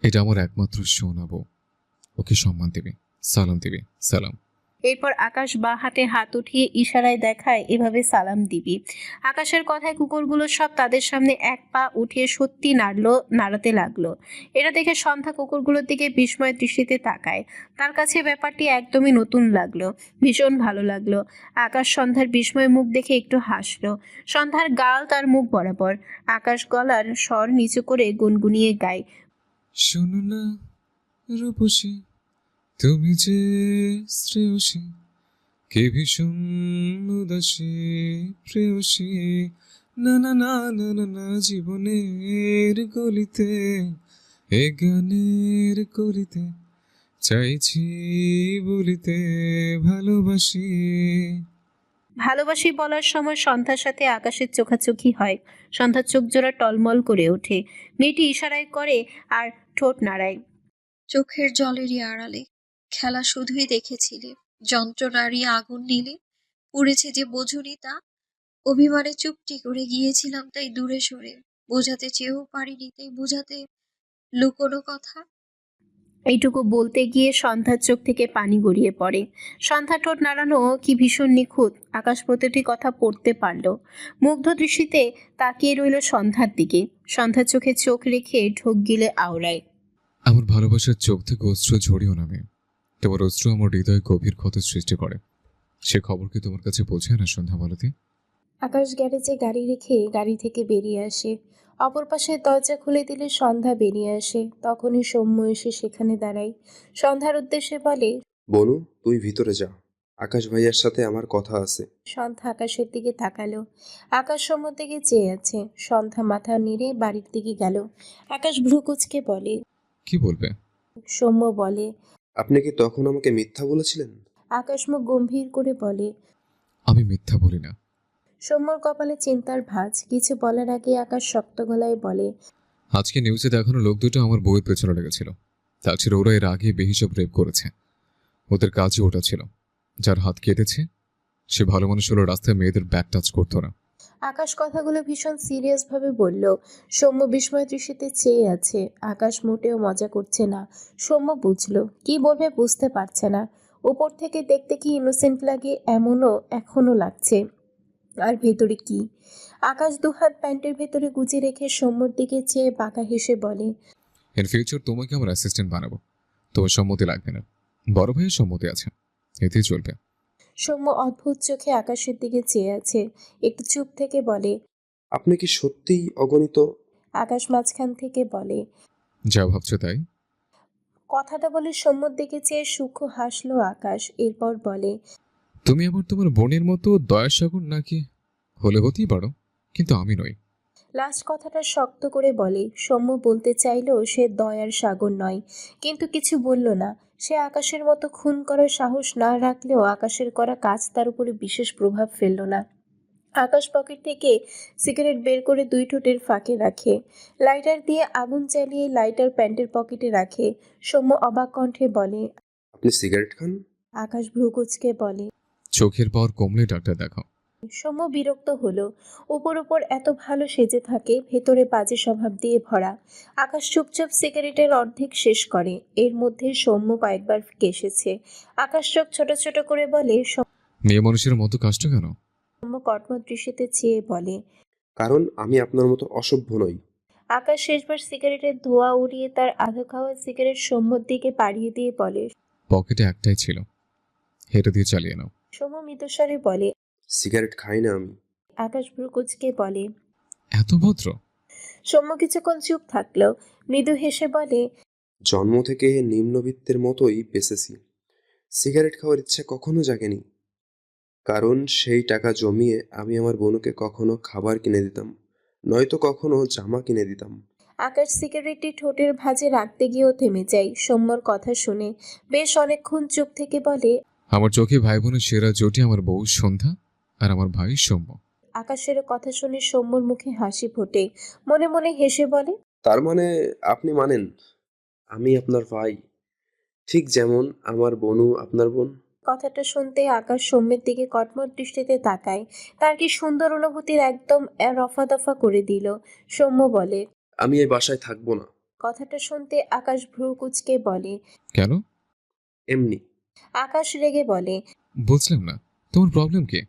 এটা আমার একমাত্র শোনাবো। ওকে সম্মান দিবি, সালাম দিবি, সালাম। এরপর আকাশ বাঁ হাতে হাত উঠিয়ে ইশারায় দেখায় এভাবে সালাম দিবি। আকাশের কথায় কুকুরগুলো সব তাদের সামনে এক পা উঠিয়ে সত্যি নাড়াতে লাগলো। এটা দেখে সন্ধ্যা কুকুরগুলোর দিকে বিস্ময় দৃষ্টিতে তাকায়। তার কাছে ব্যাপারটি একদমই নতুন লাগলো, ভীষণ ভালো লাগলো। আকাশ সন্ধ্যার বিস্ময় মুখ দেখে একটু হাসলো। সন্ধ্যার গাল তার মুখ বরাবর। আকাশ গলার স্বর নিচু করে গুনগুনিয়ে গায়, শোনো না রূপসী, তুমি যে শ্রেয়সী, কে ভীষণ উদাসী প্রেয়সী, না না না না না না জীবনের গলিতে, এ গানের কলিতে চাইছি বলিতে ভালোবাসি। ভালোবাসি বলার সময় সন্ধ্যার সাথে আকাশের চোখাচোখি হয়। সন্ধ্যার চোখ জোড়া টলমল করে ওঠে। মেয়েটি ইশারায় করে আর ঠোঁট নাড়ায়। চোখের জলেরই আড়ালে খেলা শুধুই দেখেছিলে, যন্ত্রণারই আগুন নিলে পুড়েছে যে বোঝুনি তা। অভিমানে চুপটি করে গিয়েছিলাম তাই দূরে সরে, বোঝাতে চেয়েও পারিনি তাই বোঝাতে লুকোনো কথা। এইটুকু বলতে গিয়ে সন্ধ্যার চোখ থেকে পানি গড়িয়ে পড়ে। সন্ধ্যা ঠোঁট নাড়ানো কি ভীষণ নিখুঁত। আকাশ প্রতিটি কথা পড়তে পারল। মুগ্ধ দৃষ্টিতে তাকিয়ে রইল সন্ধ্যার দিকে। সন্ধ্যার চোখে চোখ রেখে ঢোক গিলে আওড়ায়, আমার ভালোবাসার চোখ থেকে অশ্রু ঝরিও না মেয়ে। তোমার অশ্রু আমার হৃদয়ে গভীর ক্ষত সৃষ্টি করে। সে খবর কি তোমার কাছে পৌঁছায় না সন্ধ্যা বলতে? আকাশ গ্যারেজে গাড়ি রেখে গাড়ি থেকে বেরিয়ে আসে। অপর পাশে দরজা খুলে দিলে সন্ধ্যা বেরিয়ে আসে। তখনই সৌম্য এসে সেখানে দাঁড়ায়। সন্ধ্যার উদ্দেশ্যে বলে, বনু, তুই ভিতরে যা, আকাশ ভাইয়ার সাথে আমার কথা আছে। সন্ধ্যা আকাশের দিকে তাকালো। আকাশ সৌম্যর দিকে চেয়ে আছে। সন্ধ্যা মাথা নেড়ে বাড়ির দিকে গেল। আকাশ ভ্রু কুঁচকে বলে, কি বলবে? সৌম্য বলে। আপনি কি তখন আমাকে মিথ্যা বলেছিলেন? আকাশ মুখ গম্ভীর করে বলে। আমি মিথ্যা বলি না। সৌম্যর কপালে চিন্তার ভাঁজ। কিছু বলার আগে আকাশ শক্ত গলায় বলে, আজকে নিউজে দেখানো লোক দুটো আমার বউয়ের পেছনে লেগেছিল। তাছাড়া ওরা এর আগে বেহিসাব রেপ করেছে। ওদের কাজই ওটা ছিল। যার হাত কেটেছে সে ভালো মানুষ হলো, রাস্তায় মেয়েদের ব্যাক টাচ করতো না। আকাশ কথাগুলো ভীষণ সিরিয়াস ভাবে বলল। সৌম্য বিস্ময় দৃষ্টিতে চেয়ে আছে। আকাশ মোটেও মজা করছে না। সৌম্য বুঝলো কি বলবে বুঝতে পারছে না। উপর থেকে দেখতে কি ইনোসেন্ট লাগে এমনও এখনো লাগছে। আর ভেতরে কি? আকাশ দুহাত প্যান্টের ভেতরে গুজে রেখে সৌম্যর দিকে চেয়ে বাঁকা হেসে বলে, ইন ফিউচার তোমাকে আমার অ্যাসিস্ট্যান্ট বানাবো। তোমার সম্মতি লাগবে না, বড় ভাইয়ের সম্মতি আছে, এতেই চলবে। সৌম্য অদ্ভুত চোখে আকাশের দিকে চেয়ে আছে। একটু চুপ থেকে বলে, আপনি কি সত্যিই অগণিত? আকাশ মাঝখান থেকে বলে। যা ভাবছো তাই। কথাটা বলে সৌম্যর দিকে চেয়ে সূক্ষ্ম হাসলো আকাশ। এরপর বলে, তুমি আবার তোমার বোনের মতো দয়া সাগর নাকি? হলে হতেই পারো, কিন্তু আমি নই। লাস্ট কথাটা শক্ত করে বলে। সৌম্য বলতে চাইলো সে দয়ার সাগর নয়, কিন্তু কিছু বলল না। সে আকাশের মতো খুন করার সাহস না রাখলেও আকাশের করা কাজ তার উপরে বিশেষ প্রভাব ফেলল না। আকাশ পকেট থেকে সিগারেট বের করে দুই ঠোঁটের ফাঁকে রাখে। লাইটার দিয়ে আগুন জ্বালিয়ে লাইটার প্যান্টের পকেটে রাখে। সৌম্য অবাক কণ্ঠে বলে। আপনি সিগারেট খান? আকাশ ভ্রু কুঁচকে বলে। চোখের পাওয়ার কমলে ডাক্তার দেখাও। সৌম্য বিরক্ত হলো। উপর উপর এত ভালো সেজে থাকে, ভেতরে বাজে স্বভাব দিয়ে ভরা। আকাশ চুপচাপ সিগারেটের অর্ধেক শেষ করে। এর মধ্যে সৌম্য কয়েকবার কেসেছে। আকাশ চোখ ছোট ছোট করে বলে। মেয়ে মানুষের মতো কষ্ট কেন? সৌম্য কটমট দৃষ্টিতে চেয়ে বলে। কারণ আমি আপনার মতো অসভ্য নই। আকাশ শেষবার সিগারেটের ধোঁয়া উড়িয়ে তার আধা খাওয়া সিগারেট সৌম্যর দিকে বাড়িয়ে দিয়ে বলে। পকেটে একটাই ছিল, হেঁটে দিয়ে চালিয়ে নাও। সৌম্য মৃদুস্বরে বলে। সিগারেট খাই না আমি। আকাশ ভ্রু কুঁচকে বলে। এত ভদ্র। সৌম্য কিছুক্ষণ চুপ থাকলো। মৃদু হেসে বলে, জন্ম থেকে নিম্নবিত্তের মতোই বেঁচেছি। সিগারেট খাওয়ার ইচ্ছে কখনো জাগেনি। কারণ সেই টাকা জমিয়ে আমি আমার বোনকে কখনো খাবার কিনে দিতাম, নয়তো কখনো জামা কিনে দিতাম। আকাশ সিগারেটটি ঠোঁটের ভাঁজে রাখতে গিয়েও থেমে যায় সৌম্যর কথা শুনে। বেশ অনেকক্ষণ চুপ থেকে বলে। আমার চোখে ভাই বোনের সেরা জুটি আমার বউ সন্ধ্যা আর আমার ভাই সৌম্য। আকাশের কথা শুনে সৌম্যর মুখে হাসি ফোটে। মনে মনে হেসে বলে, তার মানে আপনি মানেন আমি আপনার ভাই, ঠিক যেমন আমার বোনও আপনার বোন? কথাটা শুনতে আকাশ সৌম্যের দিকে কটমট দৃষ্টিতে তাকায়। তার কি সুন্দর অনুভূতির একদম রফা দফা করে দিল। সৌম্য বলে, আমি এই বাসায় থাকবো না। কথাটা শুনতে আকাশ ভ্রু কুঁচকে বলে। কেন? এমনি। আকাশ রেগে বলে। বুঝলাম না, তোমার প্রবলেম কি?